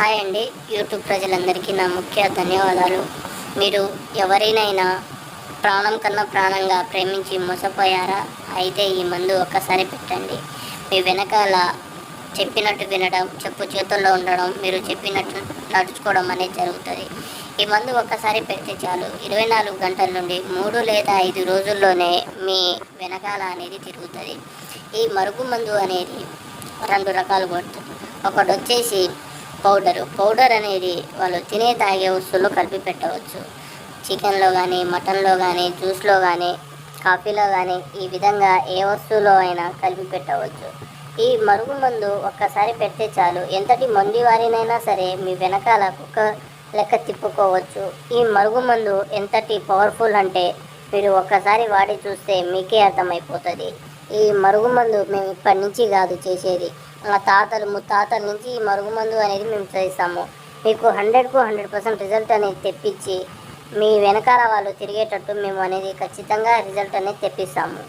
Hi అండి. YouTube ప్రజలందరికీ నా ముఖ్య ధన్యవాదాలు. మీరు ఎవరినైనా ప్రాణం కన్నా ప్రాణంగా ప్రేమించి మోసపోయారా? అయితే ఈ మందు ఒక్కసారి పెట్టండి. మీ వెనకాల చెప్పినట్టు వినడం, చెప్పు చేతుల్లో ఉండడం, మీరు చెప్పినట్టు నడుచుకోవడం అనేది జరుగుతుంది. ఈ మందు ఒక్కసారి పెడితే చాలు, 24 గంటల నుండి 3 లేదా 5 రోజుల్లోనే మీ వెనకాల అనేది తిరుగుతుంది. ఈ మరుగు మందు అనేది 2 రకాలు పడుతుంది. ఒకటి వచ్చేసి పౌడర్ అనేది వాళ్ళు తినే తాగే వస్తువుల్లో కలిపి పెట్టవచ్చు. చికెన్లో కానీ, మటన్లో కానీ, జ్యూస్లో కానీ, కాఫీలో కానీ, ఈ విధంగా ఏ వస్తువులో అయినా కలిపి పెట్టవచ్చు. ఈ మరుగు మందు ఒక్కసారి పెడితే చాలు, ఎంతటి మొండివారినైనా సరే మీ వెనకాల కుక్క లెక్క తిప్పుకోవచ్చు. ఈ మరుగు మందు ఎంతటి పవర్ఫుల్ అంటే మీరు ఒక్కసారి వాడి చూస్తే మీకే అర్థమైపోతుంది. ఈ మరుగుమందు మేము ఇప్పటి నుంచి కాదు చేసేది, మా తాతలు ముత్తాతల నుంచి ఈ మరుగుమందు అనేది మేము చేస్తాము. మీకు 100కు 100% రిజల్ట్ అనేది తెప్పించి మీ వెనకాల వాళ్ళు తిరిగేటట్టు మేము అనేది ఖచ్చితంగా రిజల్ట్ అనేది తెప్పిస్తాము.